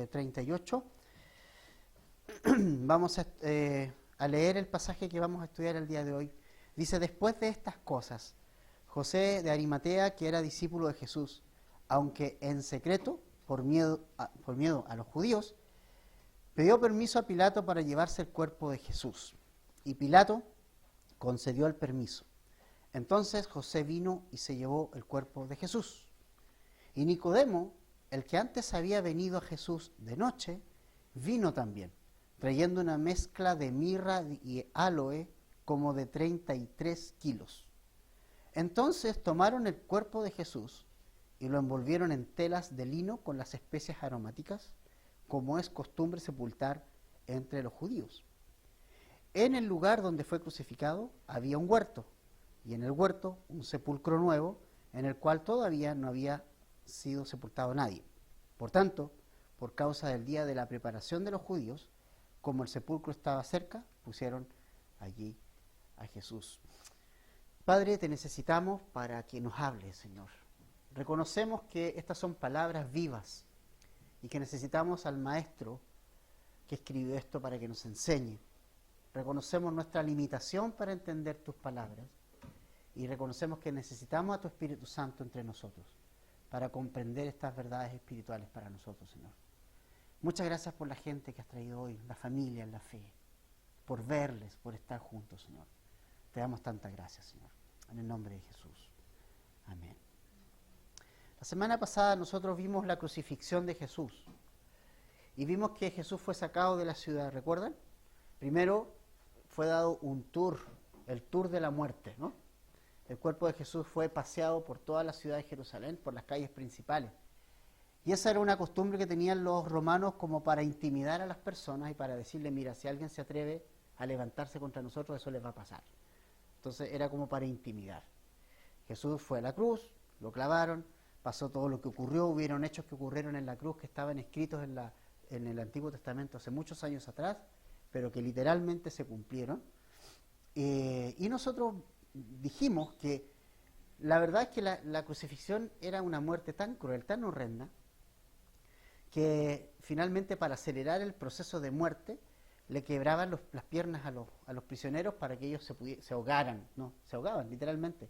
38. Vamos a leer el pasaje que vamos a estudiar el día de hoy. Dice: después de estas cosas, José de Arimatea, que era discípulo de Jesús, aunque en secreto, por miedo a los judíos, pidió permiso a Pilato para llevarse el cuerpo de Jesús. Y Pilato concedió el permiso. Entonces José vino y se llevó el cuerpo de Jesús. Y Nicodemo, el que antes había venido a Jesús de noche, vino también, trayendo una mezcla de mirra y áloe como de 33 kilos. Entonces tomaron el cuerpo de Jesús y lo envolvieron en telas de lino con las especias aromáticas, como es costumbre sepultar entre los judíos. En el lugar donde fue crucificado había un huerto, y en el huerto un sepulcro nuevo, en el cual todavía no había sido sepultado nadie. Por tanto, por causa del día de la preparación de los judíos, como el sepulcro estaba cerca, pusieron allí a Jesús. Padre, te necesitamos para que nos hables, Señor. Reconocemos que estas son palabras vivas y que necesitamos al Maestro que escribió esto para que nos enseñe. Reconocemos nuestra limitación para entender tus palabras y reconocemos que necesitamos a tu Espíritu Santo entre nosotros para comprender estas verdades espirituales para nosotros, Señor. Muchas gracias por la gente que has traído hoy, la familia en la fe, por verles, por estar juntos, Señor. Te damos tanta gracias, Señor. En el nombre de Jesús. Amén. La semana pasada nosotros vimos la crucifixión de Jesús y vimos que Jesús fue sacado de la ciudad, ¿recuerdan? Primero fue dado un tour, el tour de la muerte, ¿no? El cuerpo de Jesús fue paseado por toda la ciudad de Jerusalén, por las calles principales. Y esa era una costumbre que tenían los romanos como para intimidar a las personas y para decirle: mira, si alguien se atreve a levantarse contra nosotros, eso les va a pasar. Entonces era como para intimidar. Jesús fue a la cruz, lo clavaron, pasó todo lo que ocurrió, hubieron hechos que ocurrieron en la cruz que estaban escritos en el Antiguo Testamento hace muchos años atrás, pero que literalmente se cumplieron. Y nosotros dijimos que la verdad es que la crucifixión era una muerte tan cruel, tan horrenda, que finalmente, para acelerar el proceso de muerte, le quebraban las piernas a los prisioneros para que ellos se ahogaran, ¿no? Se ahogaban literalmente.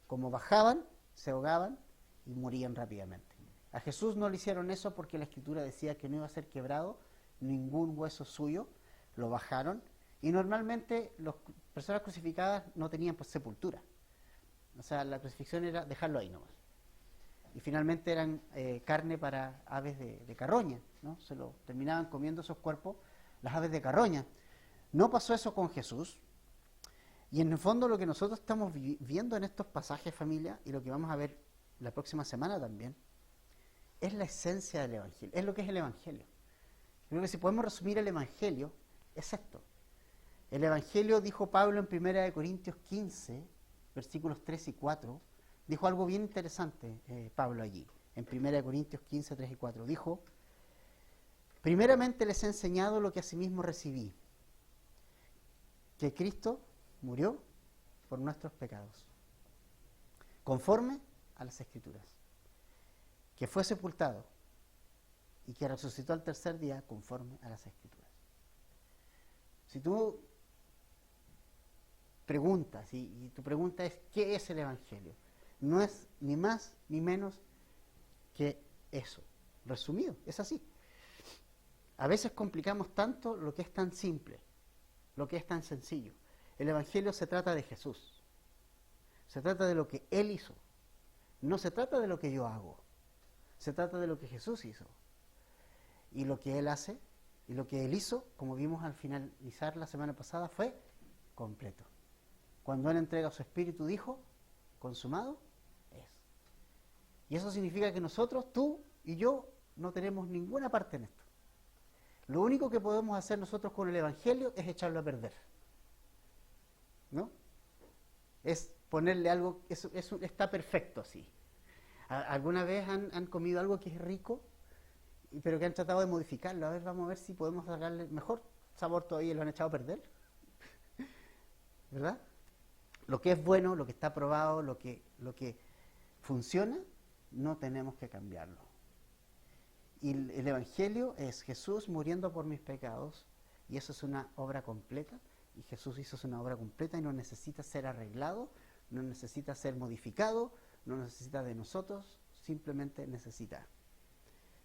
Como bajaban, se ahogaban y morían rápidamente. A Jesús no le hicieron eso porque la Escritura decía que no iba a ser quebrado ningún hueso suyo. Lo bajaron y normalmente las personas crucificadas no tenían pues sepultura. O sea, la crucifixión era dejarlo ahí nomás. Y finalmente eran carne para aves de carroña, ¿no? Se lo terminaban comiendo esos cuerpos las aves de carroña. No pasó eso con Jesús. Y en el fondo lo que nosotros estamos viendo en estos pasajes, familia, y lo que vamos a ver la próxima semana también, es la esencia del Evangelio, es lo que es el Evangelio. Creo que si podemos resumir el Evangelio, es esto. El Evangelio, dijo Pablo en 1 Corintios 15, versículos 3 y 4, dijo algo bien interesante Pablo allí, en 1 Corintios 15, 3 y 4. Dijo: primeramente les he enseñado lo que asimismo recibí, que Cristo murió por nuestros pecados, conforme a las Escrituras, que fue sepultado y que resucitó al tercer día, conforme a las Escrituras. Si tú preguntas, y tu pregunta es ¿qué es el Evangelio? No es ni más ni menos que eso, resumido, es así. A veces complicamos tanto lo que es tan simple, lo que es tan sencillo. El Evangelio se trata de Jesús, se trata de lo que Él hizo, no se trata de lo que yo hago, se trata de lo que Jesús hizo. Y lo que Él hace y lo que Él hizo, como vimos al finalizar la semana pasada, fue completo. Cuando Él entrega su Espíritu, dijo: consumado es. Y eso significa que nosotros, tú y yo, no tenemos ninguna parte en esto. Lo único que podemos hacer nosotros con el Evangelio es echarlo a perder, ¿no? Es ponerle algo, está perfecto así. ¿Alguna vez han comido algo que es rico, pero que han tratado de modificarlo? A ver, vamos a ver si podemos darle mejor sabor todavía y lo han echado a perder. ¿Verdad? Lo que es bueno, lo que está probado, lo que funciona, no tenemos que cambiarlo. Y el Evangelio es Jesús muriendo por mis pecados, y eso es una obra completa, y Jesús hizo una obra completa y no necesita ser arreglado, no necesita ser modificado, no necesita de nosotros, simplemente necesita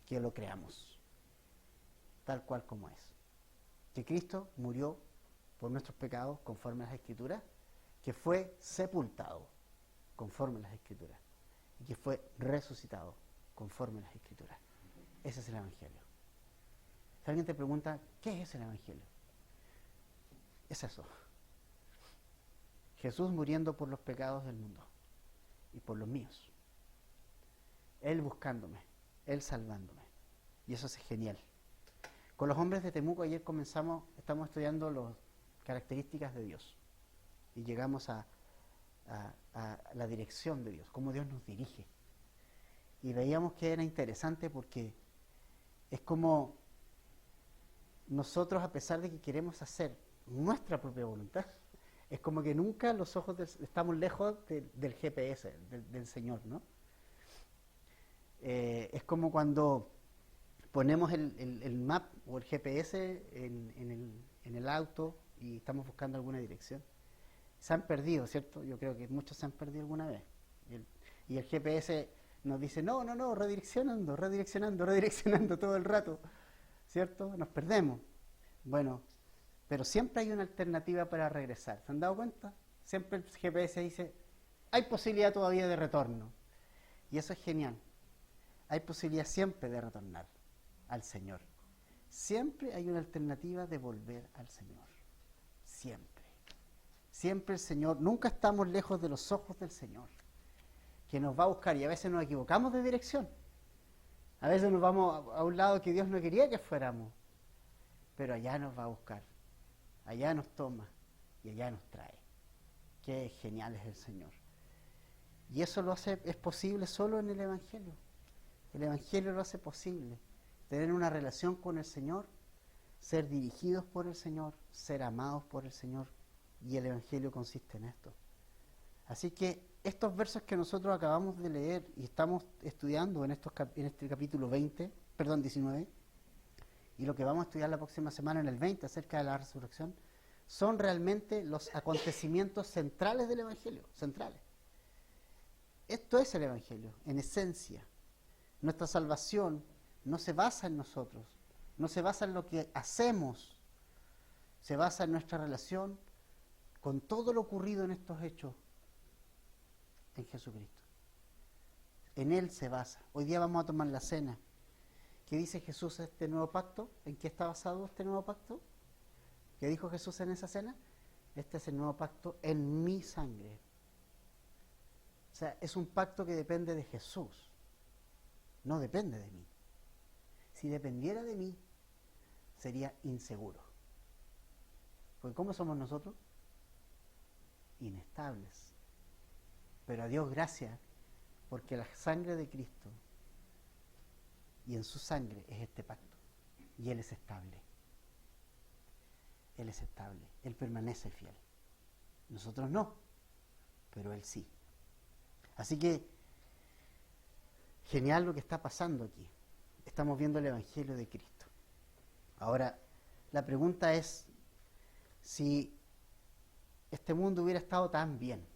que lo creamos, tal cual como es. Que Cristo murió por nuestros pecados conforme a las Escrituras, que fue sepultado conforme a las Escrituras, y que fue resucitado conforme a las Escrituras. Ese es el Evangelio. Si alguien te pregunta, ¿qué es el Evangelio? Es eso. Jesús muriendo por los pecados del mundo y por los míos. Él buscándome, Él salvándome. Y eso es genial. Con los hombres de Temuco ayer estamos estudiando las características de Dios. Y llegamos a la dirección de Dios, cómo Dios nos dirige. Y veíamos que era interesante porque es como nosotros, a pesar de que queremos hacer nuestra propia voluntad, es como que nunca los ojos estamos lejos del GPS, del Señor, ¿no? Es como cuando ponemos el map o el GPS en el auto y estamos buscando alguna dirección. Se han perdido, ¿cierto? Yo creo que muchos se han perdido alguna vez. Y el GPS nos dice, no, redireccionando todo el rato, ¿cierto? Nos perdemos. Bueno, pero siempre hay una alternativa para regresar. ¿Se han dado cuenta? Siempre el GPS dice, hay posibilidad todavía de retorno. Y eso es genial. Hay posibilidad siempre de retornar al Señor. Siempre hay una alternativa de volver al Señor. Siempre. Siempre el Señor, nunca estamos lejos de los ojos del Señor, que nos va a buscar, y a veces nos equivocamos de dirección. A veces nos vamos a un lado que Dios no quería que fuéramos, pero allá nos va a buscar, allá nos toma y allá nos trae. Qué genial es el Señor. Y eso es posible solo en el Evangelio. El Evangelio lo hace posible. Tener una relación con el Señor, ser dirigidos por el Señor, ser amados por el Señor. Y el Evangelio consiste en esto. Así que estos versos que nosotros acabamos de leer y estamos estudiando en este capítulo 19, y lo que vamos a estudiar la próxima semana en el 20 acerca de la resurrección, son realmente los acontecimientos centrales del Evangelio, centrales. Esto es el Evangelio, en esencia. Nuestra salvación no se basa en nosotros, no se basa en lo que hacemos, se basa en nuestra relación con todo lo ocurrido en estos hechos en Jesucristo. En Él se basa. Hoy día vamos a tomar la cena. ¿Qué dice Jesús de este nuevo pacto? ¿En qué está basado este nuevo pacto? ¿Qué dijo Jesús en esa cena? Este es el nuevo pacto en mi sangre. O sea, es un pacto que depende de Jesús. No depende de mí. Si dependiera de mí, sería inseguro. Porque ¿cómo somos nosotros? Inestables. Pero a Dios gracias, porque la sangre de Cristo y en su sangre es este pacto. Y Él es estable. Él es estable. Él permanece fiel. Nosotros no, pero Él sí. Así que, genial lo que está pasando aquí. Estamos viendo el Evangelio de Cristo. Ahora, la pregunta es, si este mundo hubiera estado tan bien,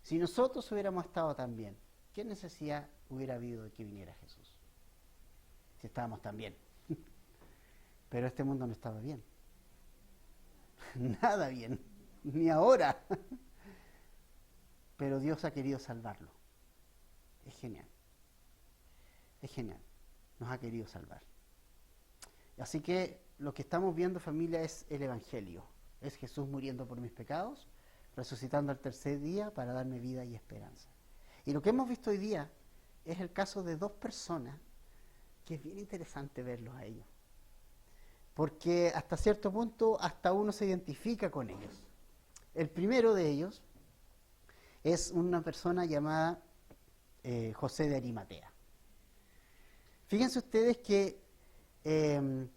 si nosotros hubiéramos estado tan bien, ¿qué necesidad hubiera habido de que viniera Jesús? Si estábamos tan bien. Pero este mundo no estaba bien. Nada bien. Ni ahora. Pero Dios ha querido salvarlo. Es genial. Es genial. Nos ha querido salvar. Así que lo que estamos viendo, familia, es el Evangelio. Es Jesús muriendo por mis pecados, resucitando al tercer día para darme vida y esperanza. Y lo que hemos visto hoy día es el caso de dos personas que es bien interesante verlos a ellos. Porque hasta cierto punto, hasta uno se identifica con ellos. El primero de ellos es una persona llamada José de Arimatea. Fíjense ustedes que él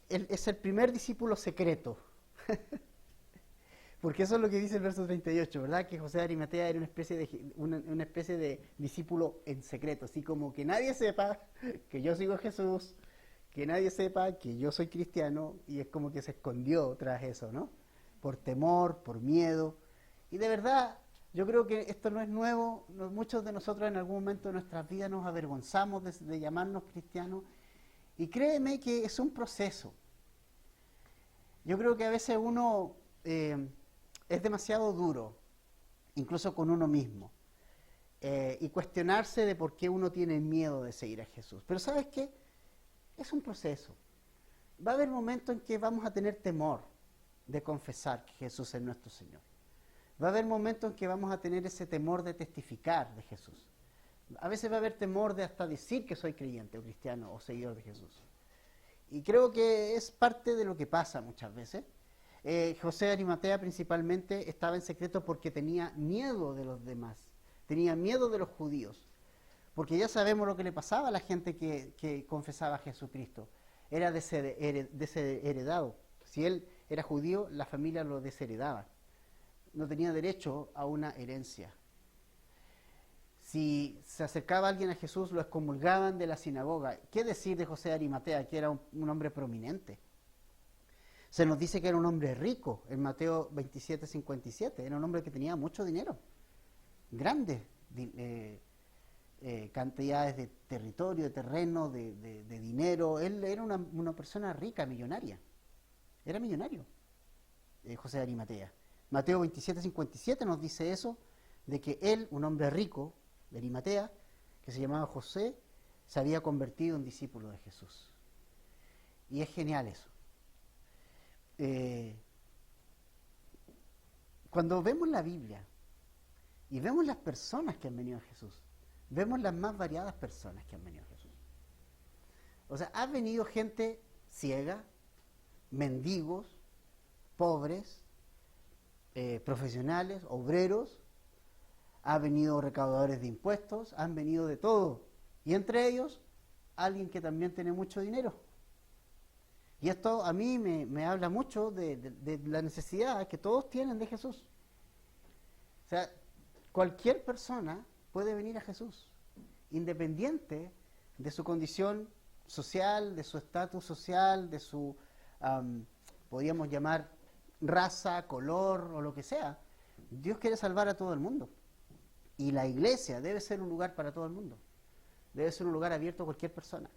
es el primer discípulo secreto. Porque eso es lo que dice el verso 38, ¿verdad? Que José de Arimatea era una especie de discípulo en secreto, así como que nadie sepa que yo sigo a Jesús, que nadie sepa que yo soy cristiano, y es como que se escondió tras eso, ¿no? Por temor, por miedo. Y de verdad, yo creo que esto no es nuevo. Muchos de nosotros en algún momento de nuestras vidas nos avergonzamos de llamarnos cristianos. Y créeme que es un proceso. Yo creo que a veces uno es demasiado duro, incluso con uno mismo, y cuestionarse de por qué uno tiene miedo de seguir a Jesús. Pero ¿sabes qué? Es un proceso. Va a haber momentos en que vamos a tener temor de confesar que Jesús es nuestro Señor. Va a haber momentos en que vamos a tener ese temor de testificar de Jesús. A veces va a haber temor de hasta decir que soy creyente o cristiano o seguidor de Jesús. Y creo que es parte de lo que pasa muchas veces. José de Arimatea principalmente estaba en secreto porque tenía miedo de los demás, tenía miedo de los judíos, porque ya sabemos lo que le pasaba a la gente que confesaba a Jesucristo. Era desheredado. Si él era judío, la familia lo desheredaba. No tenía derecho a una herencia. Si se acercaba alguien a Jesús, lo excomulgaban de la sinagoga. ¿Qué decir de José de Arimatea, que era un hombre prominente? Se nos dice que era un hombre rico, en Mateo 27:57. Era un hombre que tenía mucho dinero, grandes cantidades de territorio, de terreno, de dinero. Él era una persona rica, millonaria. Era millonario, José de Arimatea. Mateo 27:57 nos dice eso, de que él, un hombre rico de Arimatea, que se llamaba José, se había convertido en discípulo de Jesús. Y es genial eso. Cuando vemos la Biblia y vemos las personas que han venido a Jesús, vemos las más variadas personas que han venido a Jesús. O sea, ha venido gente ciega, mendigos, pobres, profesionales, obreros, ha venido recaudadores de impuestos, han venido de todo. Y entre ellos, alguien que también tiene mucho dinero. Y esto a mí me habla mucho de la necesidad que todos tienen de Jesús. O sea, cualquier persona puede venir a Jesús, independiente de su condición social, de su estatus social, de su, podríamos llamar, raza, color o lo que sea. Dios quiere salvar a todo el mundo. Y la iglesia debe ser un lugar para todo el mundo. Debe ser un lugar abierto a cualquier persona.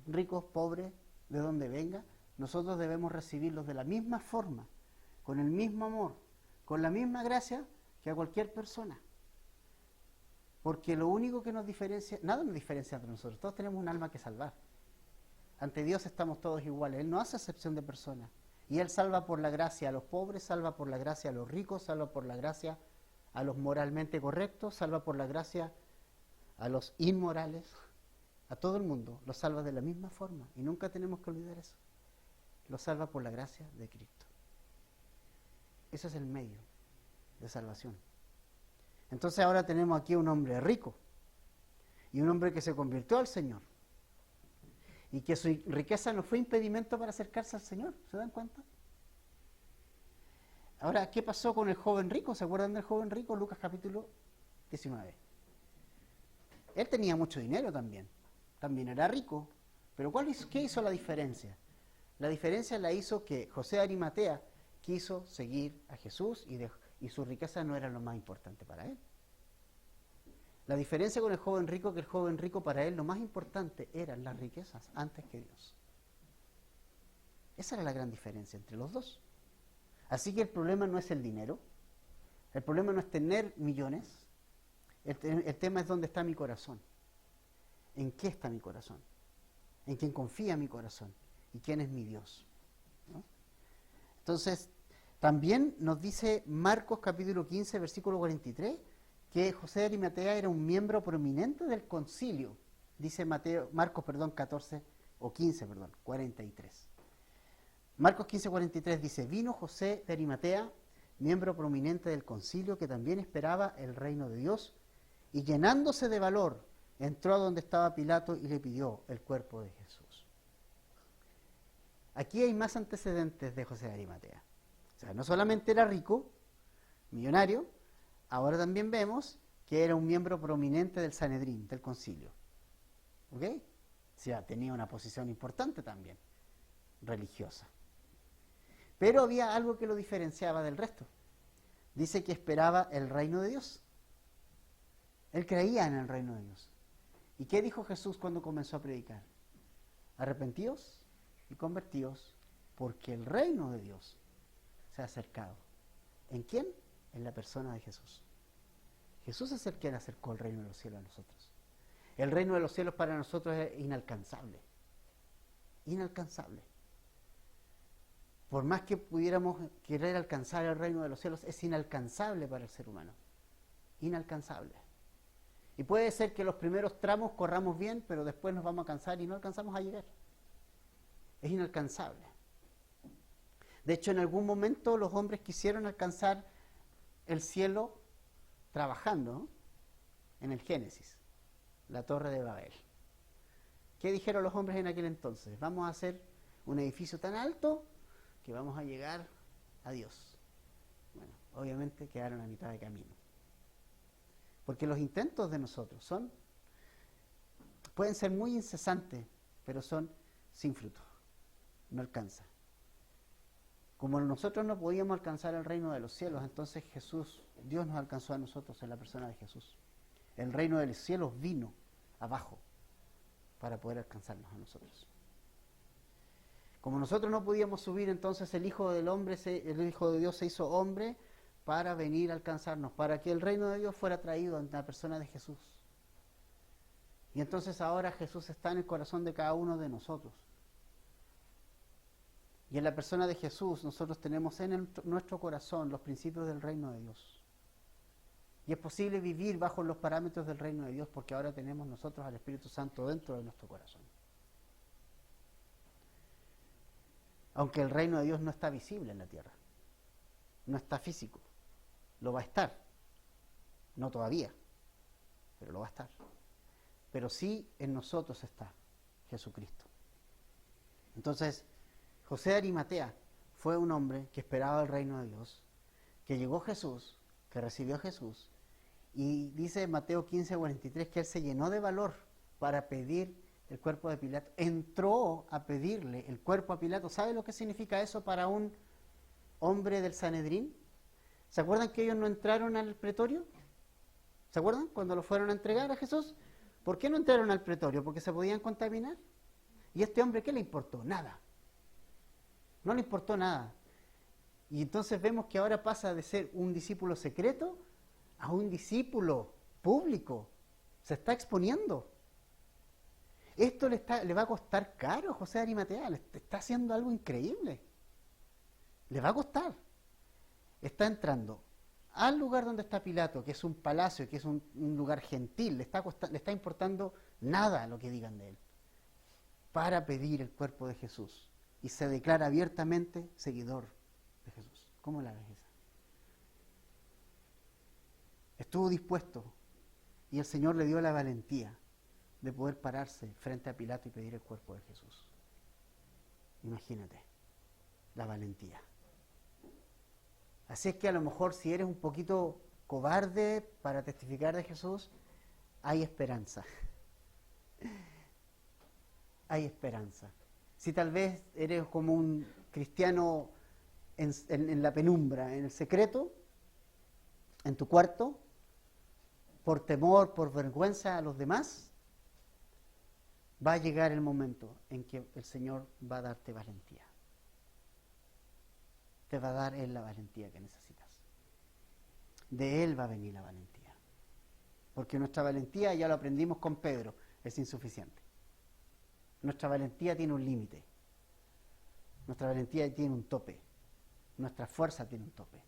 Ricos, pobres, de donde venga, nosotros debemos recibirlos de la misma forma, con el mismo amor, con la misma gracia que a cualquier persona. Porque lo único que nos diferencia, nada nos diferencia entre nosotros, todos tenemos un alma que salvar. Ante Dios estamos todos iguales, Él no hace excepción de personas. Y Él salva por la gracia a los pobres, salva por la gracia a los ricos, salva por la gracia a los moralmente correctos, salva por la gracia a los inmorales. A todo el mundo lo salva de la misma forma y nunca tenemos que olvidar eso. Lo salva por la gracia de Cristo. Ese es el medio de salvación. Entonces ahora tenemos aquí un hombre rico y un hombre que se convirtió al Señor y que su riqueza no fue impedimento para acercarse al Señor. ¿Se dan cuenta? Ahora, ¿qué pasó con el joven rico? ¿Se acuerdan del joven rico? Lucas capítulo 19. Él tenía mucho dinero también era rico, pero ¿qué hizo la diferencia? La diferencia la hizo que José de Arimatea quiso seguir a Jesús y su riqueza no era lo más importante para él. La diferencia con el joven rico, que el joven rico para él lo más importante eran las riquezas antes que Dios. Esa era la gran diferencia entre los dos. Así que el problema no es el dinero, el problema no es tener millones, el tema es dónde está mi corazón. ¿En qué está mi corazón? ¿En quién confía mi corazón? ¿Y quién es mi Dios? ¿No? Entonces, también nos dice Marcos capítulo 15, versículo 43, que José de Arimatea era un miembro prominente del concilio. Dice Marcos 14, o 15, 43. Marcos 15, 43 dice, vino José de Arimatea, miembro prominente del concilio, que también esperaba el reino de Dios, y llenándose de valor, entró a donde estaba Pilato y le pidió el cuerpo de Jesús. Aquí hay más antecedentes de José de Arimatea. O sea, no solamente era rico, millonario, ahora también vemos que era un miembro prominente del Sanedrín, del concilio. ¿Ok? O sea, tenía una posición importante también, religiosa. Pero había algo que lo diferenciaba del resto. Dice que esperaba el reino de Dios. Él creía en el reino de Dios. ¿Y qué dijo Jesús cuando comenzó a predicar? Arrepentíos y convertíos, porque el reino de Dios se ha acercado. ¿En quién? En la persona de Jesús. Jesús es el quien acercó el reino de los cielos a nosotros. El reino de los cielos para nosotros es inalcanzable. Inalcanzable. Por más que pudiéramos querer alcanzar el reino de los cielos, es inalcanzable para el ser humano. Inalcanzable. Y puede ser que los primeros tramos corramos bien, pero después nos vamos a cansar y no alcanzamos a llegar. Es inalcanzable. De hecho, en algún momento los hombres quisieron alcanzar el cielo trabajando, ¿no? En el Génesis, la Torre de Babel. ¿Qué dijeron los hombres en aquel entonces? Vamos a hacer un edificio tan alto que vamos a llegar a Dios. Bueno, obviamente quedaron a mitad de camino. Porque los intentos de nosotros pueden ser muy incesantes, pero son sin fruto. No alcanza. Como nosotros no podíamos alcanzar el reino de los cielos, entonces Dios nos alcanzó a nosotros en la persona de Jesús. El reino de los cielos vino abajo para poder alcanzarnos a nosotros. Como nosotros no podíamos subir, entonces el Hijo de Dios se hizo hombre para venir a alcanzarnos, para que el reino de Dios fuera traído en la persona de Jesús. Y entonces ahora Jesús está en el corazón de cada uno de nosotros. Y en la persona de Jesús nosotros tenemos en nuestro corazón los principios del reino de Dios. Y es posible vivir bajo los parámetros del reino de Dios porque ahora tenemos nosotros al Espíritu Santo dentro de nuestro corazón. Aunque el reino de Dios no está visible en la tierra, no está físico, lo va a estar, no todavía, pero lo va a estar. Pero sí en nosotros está Jesucristo. Entonces, José de Arimatea fue un hombre que esperaba el reino de Dios, que llegó Jesús, que recibió a Jesús, y dice en Mateo 15:43 que él se llenó de valor para pedir el cuerpo de Pilato. Entró a pedirle el cuerpo a Pilato. ¿Sabe lo que significa eso para un hombre del Sanedrín? ¿Se acuerdan que ellos no entraron al pretorio? ¿Se acuerdan cuando lo fueron a entregar a Jesús? ¿Por qué no entraron al pretorio? ¿Porque se podían contaminar? ¿Y a este hombre qué le importó? Nada. No le importó nada. Y entonces vemos que ahora pasa de ser un discípulo secreto a un discípulo público. Se está exponiendo. Esto le va a costar caro a José de Arimatea. Le está haciendo algo increíble. Le va a costar. Está entrando al lugar donde está Pilato, que es un palacio, que es un lugar gentil. Le está importando nada lo que digan de él, para pedir el cuerpo de Jesús. Y se declara abiertamente seguidor de Jesús. ¿Cómo la ves esa? Estuvo dispuesto y el Señor le dio la valentía de poder pararse frente a Pilato y pedir el cuerpo de Jesús. Imagínate, la valentía. Así es que a lo mejor si eres un poquito cobarde para testificar de Jesús, hay esperanza. Hay esperanza. Si tal vez eres como un cristiano en la penumbra, en el secreto, en tu cuarto, por temor, por vergüenza a los demás, va a llegar el momento en que el Señor va a darte valentía. Te va a dar Él la valentía que necesitas. De Él va a venir la valentía. Porque nuestra valentía, ya lo aprendimos con Pedro, es insuficiente. Nuestra valentía tiene un límite. Nuestra valentía tiene un tope. Nuestra fuerza tiene un tope.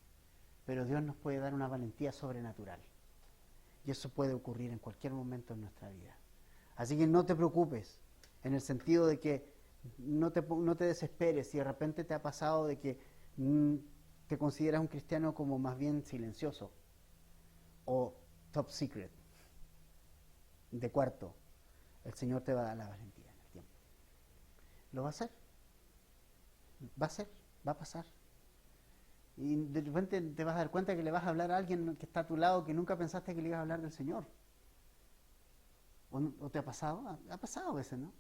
Pero Dios nos puede dar una valentía sobrenatural. Y eso puede ocurrir en cualquier momento en nuestra vida. Así que no te preocupes, en el sentido de que no te desesperes si de repente te ha pasado de que te consideras un cristiano como más bien silencioso o top secret, de cuarto. El Señor te va a dar la valentía en el tiempo. ¿Lo va a hacer? Va a ser, va a pasar. Y de repente te vas a dar cuenta que le vas a hablar a alguien que está a tu lado que nunca pensaste que le ibas a hablar del Señor. ¿O te ha pasado? Ha pasado a veces, ¿no?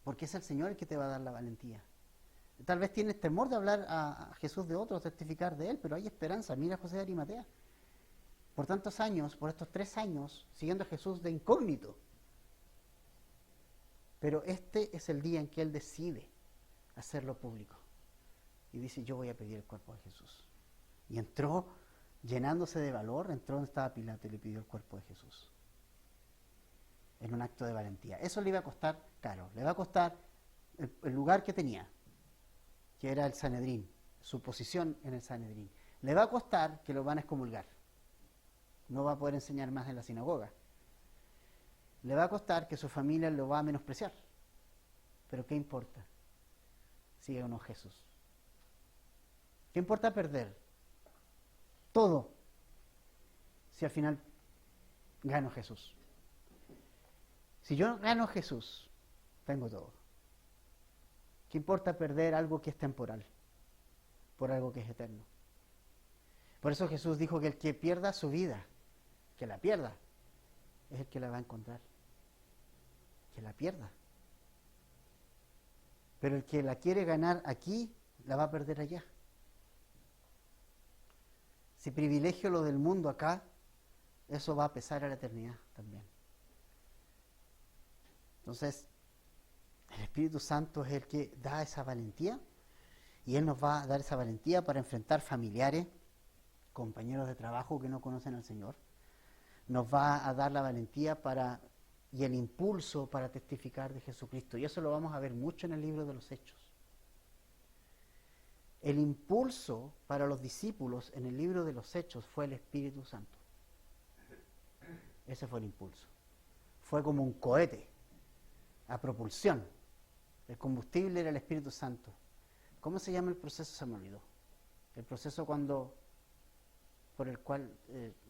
Porque es el Señor el que te va a dar la valentía. Tal vez tienes temor de hablar a Jesús de otros, testificar de Él, pero hay esperanza. Mira a José de Arimatea. Por tantos años, por estos 3 años, siguiendo a Jesús de incógnito. Pero este es el día en que Él decide hacerlo público. Y dice, yo voy a pedir el cuerpo de Jesús. Y entró, llenándose de valor, entró donde estaba Pilato y le pidió el cuerpo de Jesús. En un acto de valentía. Eso le iba a costar caro. Le va a costar el lugar que tenía, que era el Sanedrín, su posición en el Sanedrín. Le va a costar que lo van a excomulgar. No va a poder enseñar más en la sinagoga. Le va a costar que su familia lo va a menospreciar. Pero ¿qué importa? Sigue o no Jesús. ¿Qué importa perder? Todo. Si al final gano Jesús. Si yo gano Jesús, tengo todo. ¿Qué importa perder algo que es temporal por algo que es eterno? Por eso Jesús dijo que el que pierda su vida, que la pierda, es el que la va a encontrar. Que la pierda. Pero el que la quiere ganar aquí, la va a perder allá. Si privilegio lo del mundo acá, eso va a pesar a la eternidad también. Entonces, el Espíritu Santo es el que da esa valentía y Él nos va a dar esa valentía para enfrentar familiares, compañeros de trabajo que no conocen al Señor. Nos va a dar la valentía y el impulso para testificar de Jesucristo. Y eso lo vamos a ver mucho en el libro de los Hechos. El impulso para los discípulos en el libro de los Hechos fue el Espíritu Santo. Ese fue el impulso. Fue como un cohete a propulsión. El combustible era el Espíritu Santo. ¿Cómo se llama el proceso? Se me olvidó. El proceso por el cual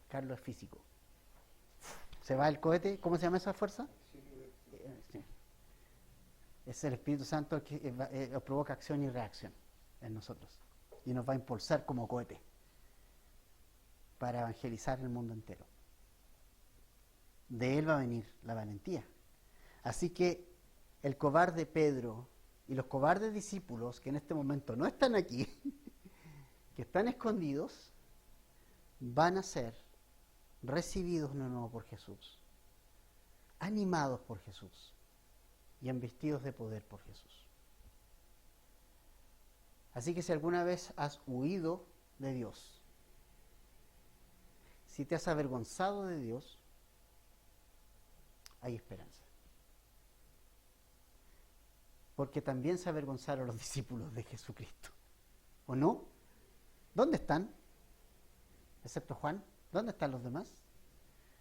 Carlos es físico. Se va el cohete, ¿cómo se llama esa fuerza? Sí. Es el Espíritu Santo el que provoca acción y reacción en nosotros. Y nos va a impulsar como cohete para evangelizar el mundo entero. De Él va a venir la valentía. Así que el cobarde Pedro y los cobardes discípulos que en este momento no están aquí, que están escondidos, van a ser recibidos de nuevo por Jesús, animados por Jesús y embestidos de poder por Jesús. Así que si alguna vez has huido de Dios, si te has avergonzado de Dios, hay esperanza. Porque también se avergonzaron los discípulos de Jesucristo. ¿O no? ¿Dónde están? Excepto Juan. ¿Dónde están los demás?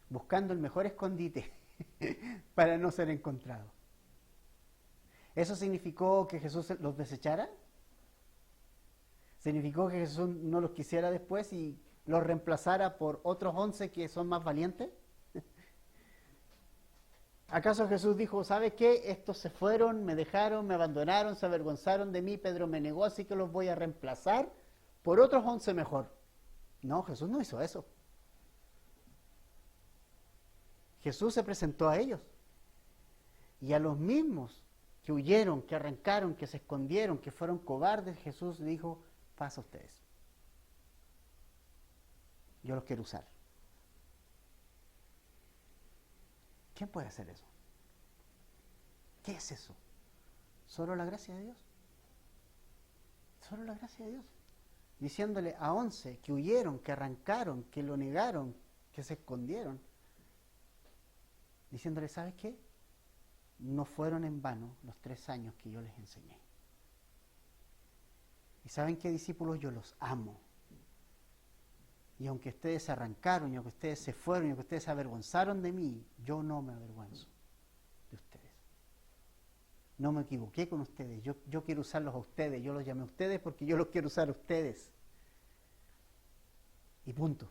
Buscando el mejor escondite para no ser encontrados. ¿Eso significó que Jesús los desechara? ¿Significó que Jesús no los quisiera después y los reemplazara por otros 11 que son más valientes? ¿Acaso Jesús dijo, ¿sabe qué? Estos se fueron, me dejaron, me abandonaron, se avergonzaron de mí, Pedro me negó, así que los voy a reemplazar por otros 11 mejor? No, Jesús no hizo eso. Jesús se presentó a ellos. Y a los mismos que huyeron, que arrancaron, que se escondieron, que fueron cobardes, Jesús dijo, pasa a ustedes. Yo los quiero usar. ¿Quién puede hacer eso? ¿Qué es eso? ¿Solo la gracia de Dios? Solo la gracia de Dios. Diciéndole a 11 que huyeron, que arrancaron, que lo negaron, que se escondieron. Diciéndole, ¿sabes qué? No fueron en vano los 3 años que yo les enseñé. ¿Y saben qué, discípulos? Yo los amo. Y aunque ustedes se arrancaron, y aunque ustedes se fueron, y aunque ustedes se avergonzaron de mí, yo no me avergüenzo de ustedes. No me equivoqué con ustedes. Yo quiero usarlos a ustedes. Yo los llamé a ustedes porque yo los quiero usar a ustedes. Y punto.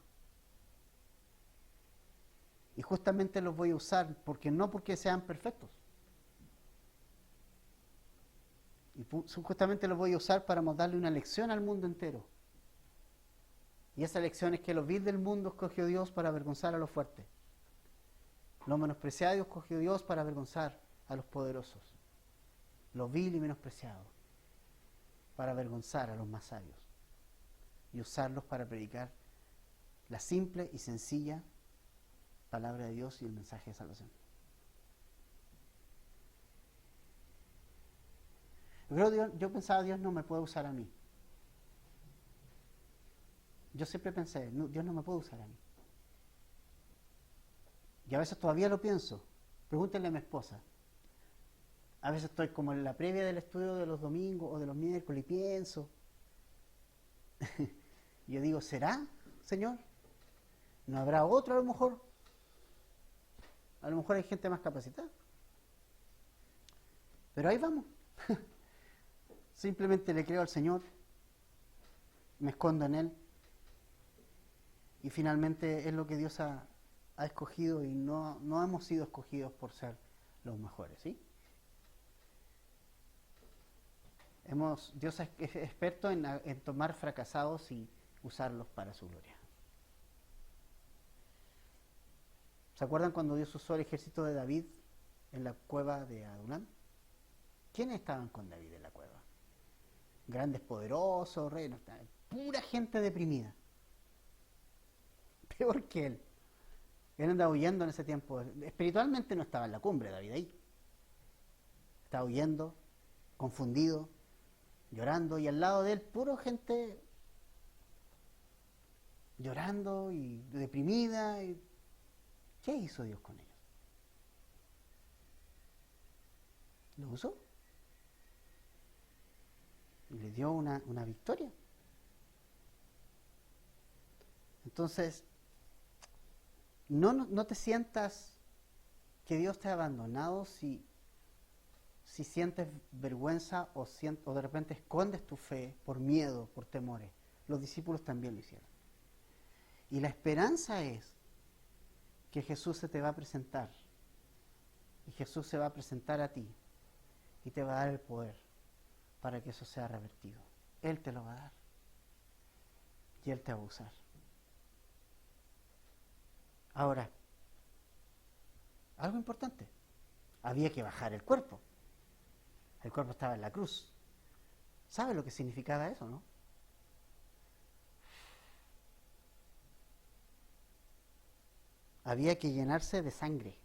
Y justamente los voy a usar no porque sean perfectos. justamente los voy a usar para darle una lección al mundo entero. Y esa lección es que los vil del mundo escogió Dios para avergonzar a los fuertes. Los menospreciados escogió Dios para avergonzar a los poderosos. Los vil y menospreciados para avergonzar a los más sabios. Y usarlos para predicar la simple y sencilla palabra de Dios y el mensaje de salvación. Yo pensaba, Dios no me puede usar a mí. Yo siempre pensé, no, Dios no me puede usar a mí. Y a veces todavía lo pienso. Pregúntenle a mi esposa. A veces estoy como en la previa del estudio de los domingos o de los miércoles y pienso. Y yo digo, ¿será, Señor? ¿No habrá otro a lo mejor? A lo mejor hay gente más capacitada. Pero ahí vamos. Simplemente le creo al Señor, me escondo en Él, y finalmente es lo que Dios ha escogido, y no hemos sido escogidos por ser los mejores, ¿sí? Dios es experto en tomar fracasados y usarlos para su gloria. ¿Se acuerdan cuando Dios usó el ejército de David en la cueva de Adulam? ¿Quiénes estaban con David en la cueva? Grandes, poderosos, reinos, pura gente deprimida. Peor que él. Él andaba huyendo en ese tiempo. Espiritualmente no estaba en la cumbre David ahí. Estaba huyendo, confundido, llorando, y al lado de él puro gente llorando y deprimida. ¿Qué hizo Dios con ellos? ¿Lo usó? Y le dio una victoria. Entonces, no te sientas que Dios te ha abandonado si sientes vergüenza o de repente escondes tu fe por miedo, por temores. Los discípulos también lo hicieron. Y la esperanza es que Jesús se te va a presentar. Y Jesús se va a presentar a ti y te va a dar el poder para que eso sea revertido. Él te lo va a dar. Y Él te va a usar. Ahora, algo importante. Había que bajar el cuerpo. El cuerpo estaba en la cruz. ¿Sabe lo que significaba eso, no? Había que llenarse de sangre.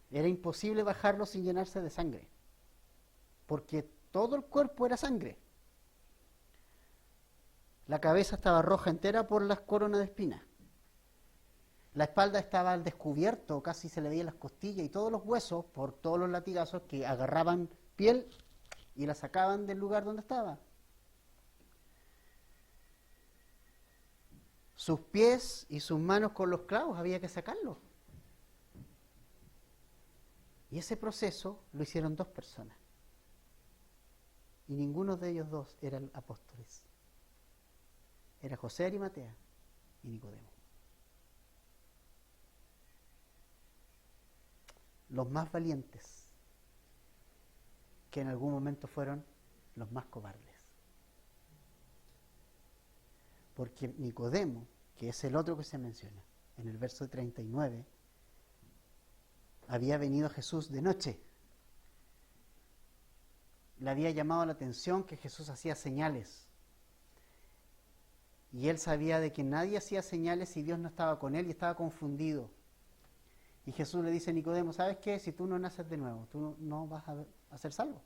Era imposible bajarlo sin llenarse de sangre, porque todo el cuerpo era sangre. La cabeza estaba roja entera por las coronas de espinas. La espalda estaba al descubierto, casi se le veían las costillas y todos los huesos por todos los latigazos que agarraban piel y la sacaban del lugar donde estaba. Sus pies y sus manos con los clavos había que sacarlos. Y ese proceso lo hicieron 2 personas. Y ninguno de ellos 2 eran apóstoles. Era José de Arimatea y Nicodemo. Los más valientes, que en algún momento fueron los más cobardes. Porque Nicodemo, que es el otro que se menciona en el verso 39, había venido a Jesús de noche. Le había llamado la atención que Jesús hacía señales. Y él sabía de que nadie hacía señales si Dios no estaba con él, y estaba confundido. Y Jesús le dice a Nicodemo, ¿sabes qué? Si tú no naces de nuevo, tú no vas a ser salvo.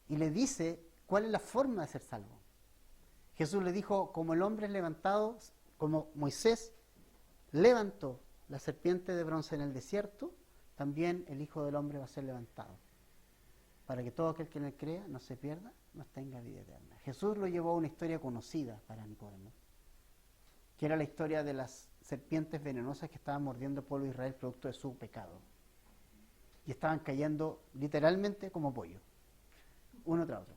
Y le dice cuál es la forma de ser salvo. Jesús le dijo, como el hombre es levantado, como Moisés levantó la serpiente de bronce en el desierto, también el Hijo del Hombre va a ser levantado, para que todo aquel que en él crea no se pierda, mas tenga vida eterna. Jesús lo llevó a una historia conocida para Nicodemo, que era la historia de las serpientes venenosas que estaban mordiendo al pueblo de Israel producto de su pecado. Y estaban cayendo literalmente como pollo, uno tras otro.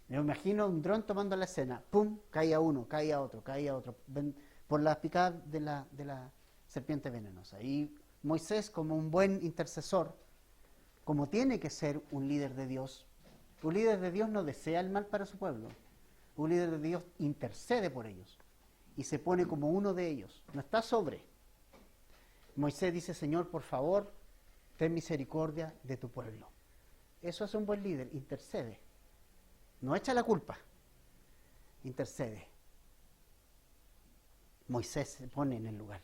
Me imagino un dron tomando la escena, ¡pum!, caía uno, caía otro, por las picadas de la serpiente venenosa. Y Moisés, como un buen intercesor, como tiene que ser un líder de Dios, un líder de Dios no desea el mal para su pueblo. Un líder de Dios intercede por ellos y se pone como uno de ellos. No está sobre. Moisés dice, Señor, por favor, ten misericordia de tu pueblo. Eso es un buen líder, intercede. No echa la culpa, intercede. Moisés se pone en el lugar.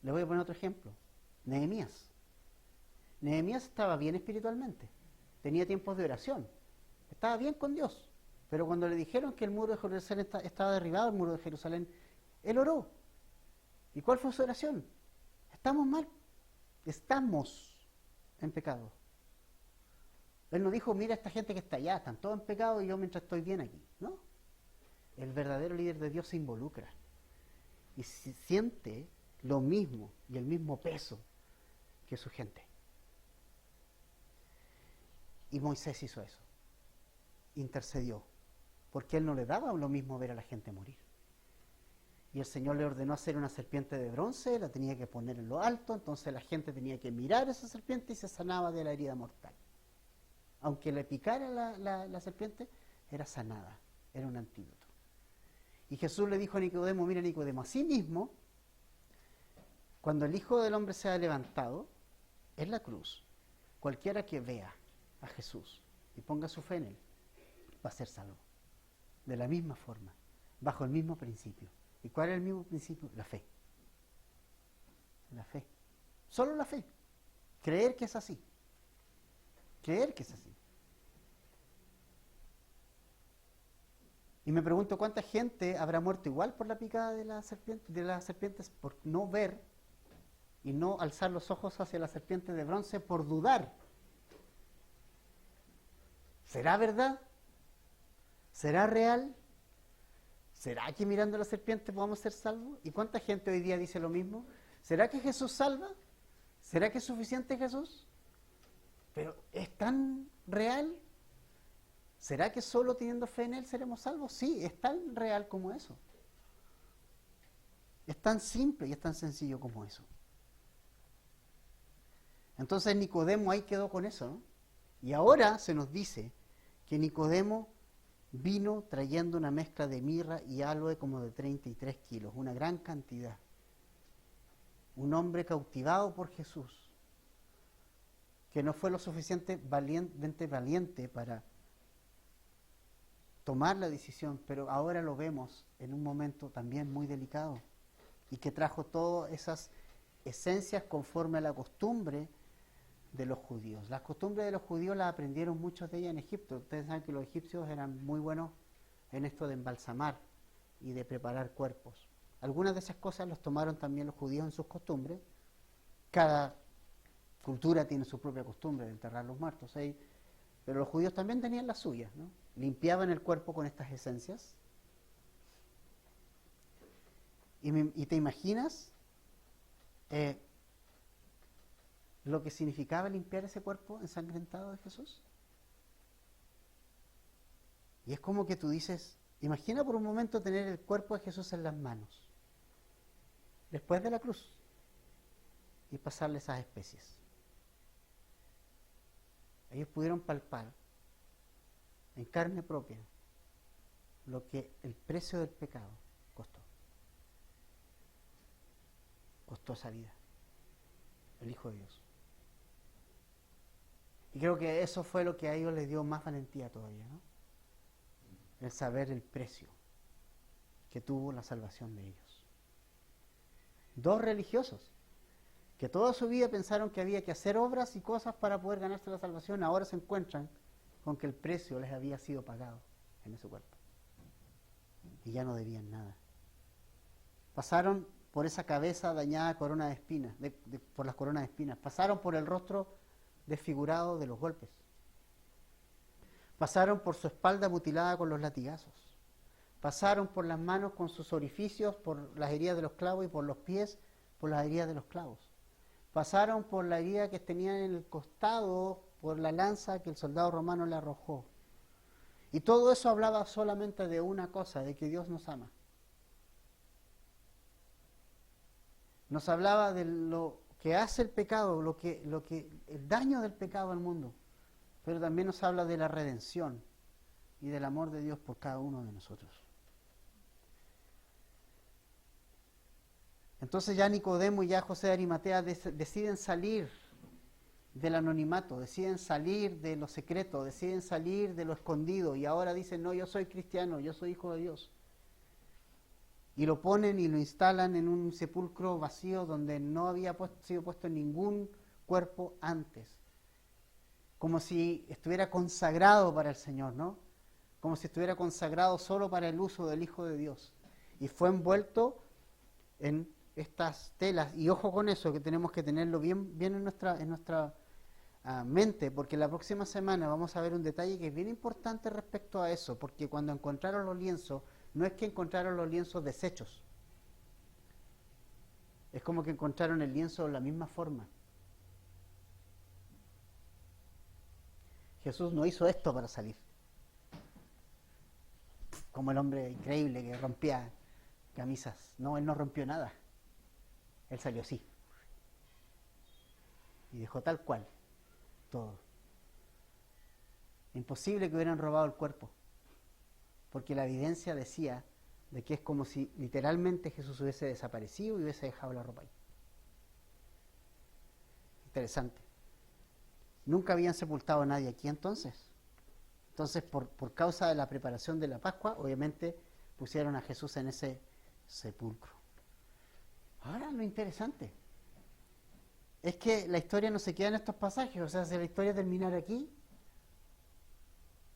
Le voy a poner otro ejemplo. Nehemías. Nehemías estaba bien espiritualmente. Tenía tiempos de oración. Estaba bien con Dios. Pero cuando le dijeron que el muro de Jerusalén estaba derribado, el muro de Jerusalén, él oró. ¿Y cuál fue su oración? Estamos mal. Estamos en pecado. Él no dijo, mira esta gente que está allá, están todos en pecado y yo mientras estoy bien aquí. No. El verdadero líder de Dios se involucra. Y siente lo mismo y el mismo peso que su gente. Y Moisés hizo eso. Intercedió. Porque él no le daba lo mismo ver a la gente morir. Y el Señor le ordenó hacer una serpiente de bronce, la tenía que poner en lo alto, entonces la gente tenía que mirar esa serpiente y se sanaba de la herida mortal. Aunque le picara la serpiente, era sanada, era un antídoto. Y Jesús le dijo a Nicodemo, mira Nicodemo, así mismo, cuando el Hijo del Hombre sea levantado en la cruz, cualquiera que vea a Jesús y ponga su fe en él, va a ser salvo. De la misma forma, bajo el mismo principio. ¿Y cuál es el mismo principio? La fe. La fe. Solo la fe. Creer que es así. Creer que es así. Y me pregunto cuánta gente habrá muerto igual por la picada de las serpientes por no ver y no alzar los ojos hacia la serpiente de bronce por dudar. ¿Será verdad? ¿Será real? ¿Será que mirando a la serpiente podamos ser salvos? ¿Y cuánta gente hoy día dice lo mismo? ¿Será que Jesús salva? ¿Será que es suficiente Jesús? ¿Pero es tan real? ¿Será que solo teniendo fe en Él seremos salvos? Sí, es tan real como eso. Es tan simple y es tan sencillo como eso. Entonces Nicodemo ahí quedó con eso, ¿no? Y ahora se nos dice que Nicodemo vino trayendo una mezcla de mirra y aloe como de 33 kilos, una gran cantidad. Un hombre cautivado por Jesús, que no fue lo suficientemente valiente para tomar la decisión, pero ahora lo vemos en un momento también muy delicado y que trajo todas esas esencias conforme a la costumbre de los judíos. Las costumbres de los judíos las aprendieron muchos de ellas en Egipto. Ustedes saben que los egipcios eran muy buenos en esto de embalsamar y de preparar cuerpos. Algunas de esas cosas las tomaron también los judíos en sus costumbres. Cada cultura tiene su propia costumbre de enterrar los muertos, ¿eh? Pero los judíos también tenían las suyas, ¿no? Limpiaban el cuerpo con estas esencias. Y te imaginas lo que significaba limpiar ese cuerpo ensangrentado de Jesús. Y es como que tú dices, imagina por un momento tener el cuerpo de Jesús en las manos, después de la cruz, y pasarle esas especies. Ellos pudieron palpar en carne propia lo que el precio del pecado costó. Costó esa vida, el Hijo de Dios. Y creo que eso fue lo que a ellos les dio más valentía todavía, ¿no? El saber el precio que tuvo la salvación de ellos. Dos religiosos que toda su vida pensaron que había que hacer obras y cosas para poder ganarse la salvación, ahora se encuentran con que el precio les había sido pagado en ese cuerpo. Y ya no debían nada. Pasaron por esa cabeza dañada corona de espinas, por las coronas de espinas. Pasaron por el rostro desfigurado de los golpes. Pasaron por su espalda mutilada con los latigazos. Pasaron por las manos con sus orificios, por las heridas de los clavos, y por los pies, por las heridas de los clavos. Pasaron por la herida que tenían en el costado, por la lanza que el soldado romano le arrojó. Y todo eso hablaba solamente de una cosa, de que Dios nos ama. Nos hablaba de lo que hace el pecado, el daño del pecado al mundo, pero también nos habla de la redención y del amor de Dios por cada uno de nosotros. Entonces ya Nicodemo y ya José de Arimatea deciden salir del anonimato, deciden salir de lo secreto, deciden salir de lo escondido, y ahora dicen, no, yo soy cristiano, yo soy hijo de Dios. Y lo ponen y lo instalan en un sepulcro vacío donde no había sido puesto ningún cuerpo antes. Como si estuviera consagrado para el Señor, ¿no? Como si estuviera consagrado solo para el uso del Hijo de Dios. Y fue envuelto en estas telas. Y ojo con eso, que tenemos que tenerlo bien en nuestra mente, porque la próxima semana vamos a ver un detalle que es bien importante respecto a eso, porque cuando encontraron los lienzos, no es que encontraron los lienzos deshechos, es como que encontraron el lienzo de la misma forma. Jesús no hizo esto para salir, como el hombre increíble que rompía camisas. No, él no rompió nada, él salió así y dejó tal cual todo. Imposible que hubieran robado el cuerpo, porque la evidencia decía de que es como si literalmente Jesús hubiese desaparecido y hubiese dejado la ropa ahí. Interesante. Nunca habían sepultado a nadie aquí entonces. Entonces, por causa de la preparación de la Pascua, obviamente pusieron a Jesús en ese sepulcro. Ahora, lo interesante es que la historia no se queda en estos pasajes. O sea, si la historia terminara aquí,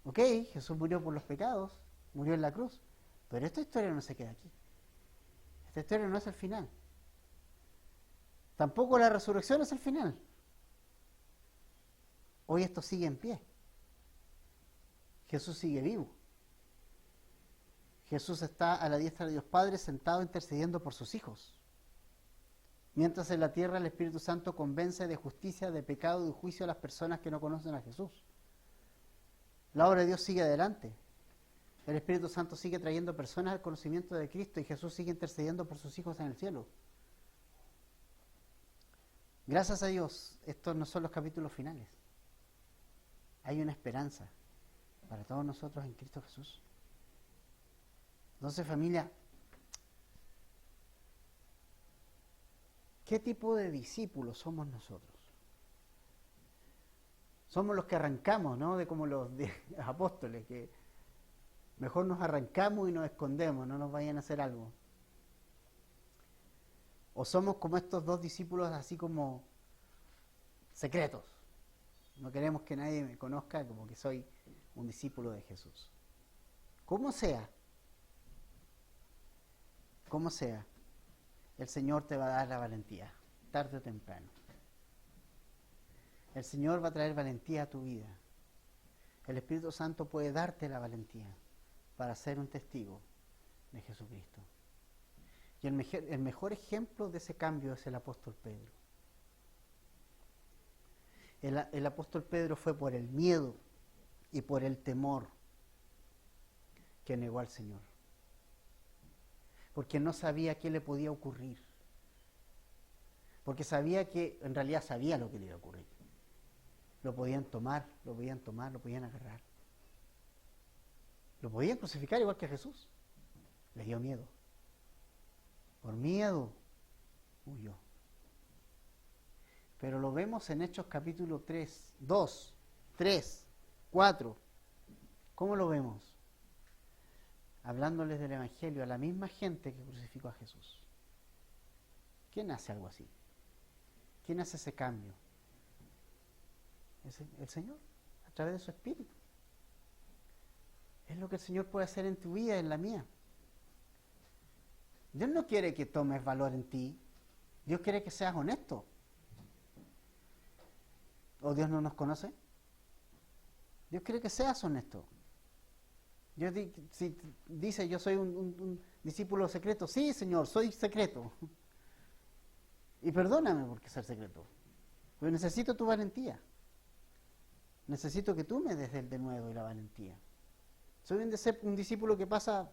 ok, Jesús murió por los pecados, murió en la cruz, pero esta historia no se queda aquí. Esta historia no es el final. Tampoco la resurrección es el final. Hoy esto sigue en pie. Jesús sigue vivo. Jesús está a la diestra de Dios Padre, sentado intercediendo por sus hijos. Mientras en la tierra el Espíritu Santo convence de justicia, de pecado y de juicio a las personas que no conocen a Jesús. La obra de Dios sigue adelante. El Espíritu Santo sigue trayendo personas al conocimiento de Cristo y Jesús sigue intercediendo por sus hijos en el cielo. Gracias a Dios, estos no son los capítulos finales. Hay una esperanza para todos nosotros en Cristo Jesús. Entonces, familia, ¿qué tipo de discípulos somos nosotros? Somos los que arrancamos, ¿no? De como los apóstoles, que mejor nos arrancamos y nos escondemos, no nos vayan a hacer algo. O somos como estos dos discípulos así como secretos. No queremos que nadie me conozca como que soy un discípulo de Jesús. Como sea, el Señor te va a dar la valentía, tarde o temprano. El Señor va a traer valentía a tu vida. El Espíritu Santo puede darte la valentía para ser un testigo de Jesucristo. Y el mejor ejemplo de ese cambio es el apóstol Pedro. El apóstol Pedro fue por el miedo y por el temor que negó al Señor. Porque no sabía qué le podía ocurrir. Porque sabía que, en realidad sabía lo que le iba a ocurrir. Lo podían tomar, lo podían agarrar. Lo podían crucificar igual que a Jesús. Les dio miedo. Por miedo huyó. Pero lo vemos en Hechos capítulo 3, 2, 3, 4. ¿Cómo lo vemos? Hablándoles del Evangelio a la misma gente que crucificó a Jesús. ¿Quién hace algo así? ¿Quién hace ese cambio? Es el Señor, a través de su Espíritu. Es lo que el Señor puede hacer en tu vida y en la mía. Dios no quiere que tomes valor en ti. Dios quiere que seas honesto. ¿O Dios no nos conoce? Dios quiere que seas honesto. Dios si dice, yo soy un discípulo secreto. Sí, Señor, soy secreto. Y perdóname por ser secreto. Pero necesito tu valentía. Necesito que tú me des el denuedo y la valentía. Soy un discípulo que pasa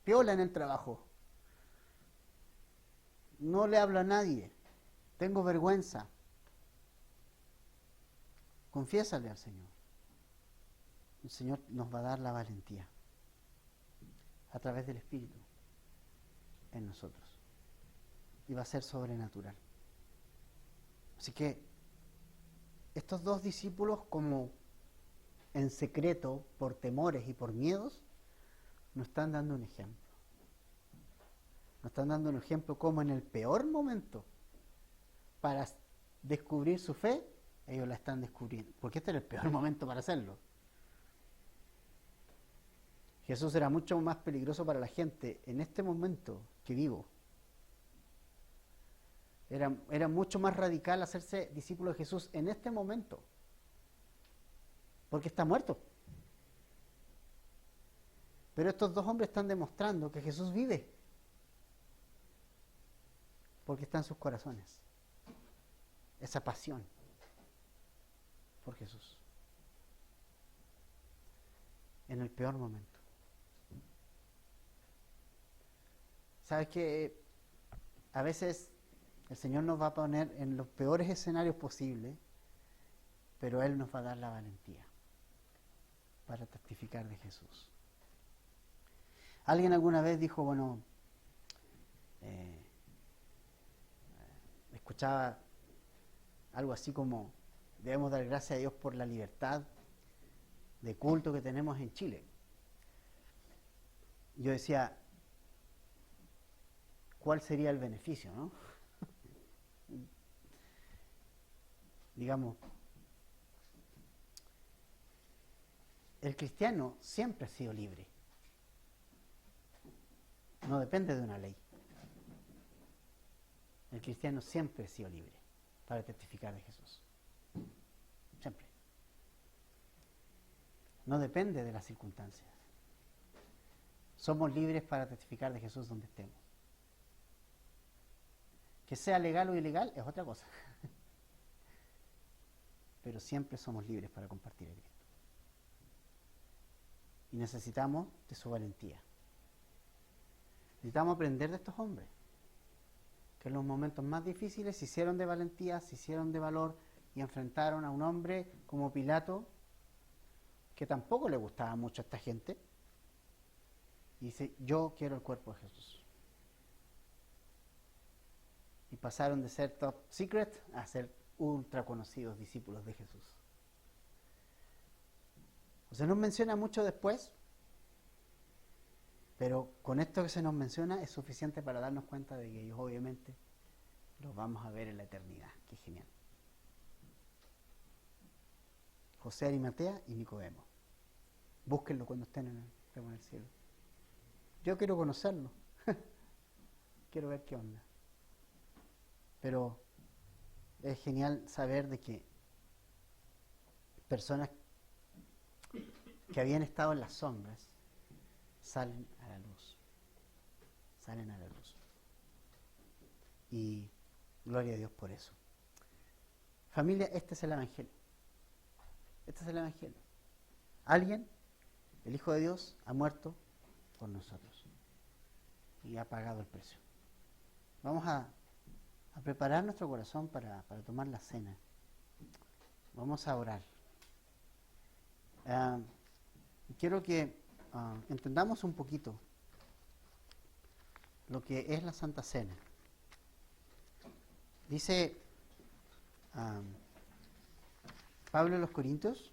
piola en el trabajo. No le hablo a nadie. tengo vergüenza. Confiésale al Señor. El Señor nos va a dar la valentía a través del Espíritu en nosotros. Y va a ser sobrenatural. Así que estos dos discípulos, como en secreto, por temores y por miedos, nos están dando un ejemplo. Nos están dando un ejemplo como en el peor momento para descubrir su fe, ellos la están descubriendo. Porque este era el peor momento para hacerlo. Jesús era mucho más peligroso para la gente en este momento que vivo. Era mucho más radical hacerse discípulo de Jesús en este momento. Porque está muerto. Pero estos dos hombres están demostrando que Jesús vive. Porque está en sus corazones. Esa pasión por Jesús. En el peor momento. ¿Sabes qué? A veces el Señor nos va a poner en los peores escenarios posibles, pero Él nos va a dar la valentía para testificar de Jesús. Alguien alguna vez dijo, bueno, escuchaba algo así como, debemos dar gracias a Dios por la libertad de culto que tenemos en Chile. Yo decía, ¿cuál sería el beneficio, no? Digamos, el cristiano siempre ha sido libre. No depende de una ley. El cristiano siempre ha sido libre para testificar de Jesús. Siempre. No depende de las circunstancias. Somos libres para testificar de Jesús donde estemos. Que sea legal o ilegal es otra cosa. Pero siempre somos libres para compartir a Cristo. Y necesitamos de su valentía. Necesitamos aprender de estos hombres, que en los momentos más difíciles se hicieron de valentía, se hicieron de valor y enfrentaron a un hombre como Pilato, que tampoco le gustaba mucho a esta gente, y dice, yo quiero el cuerpo de Jesús. Y pasaron de ser top secret a ser ultra conocidos discípulos de Jesús. Se nos menciona mucho después, pero con esto que se nos menciona es suficiente para darnos cuenta de que ellos obviamente los vamos a ver en la eternidad. Qué genial. José de Arimatea y Nicodemo. Búsquenlo cuando estén en el cielo. Yo quiero conocerlo. Quiero ver qué onda. Pero es genial saber de que personas que habían estado en las sombras salen a la luz. Salen a la luz. Y gloria a Dios por eso. Familia, este es el Evangelio. Este es el Evangelio. Alguien, el Hijo de Dios, ha muerto por nosotros. Y ha pagado el precio. Vamos a preparar nuestro corazón para tomar la cena. Vamos a orar. Quiero que entendamos un poquito lo que es la Santa Cena. Dice Pablo en los Corintios,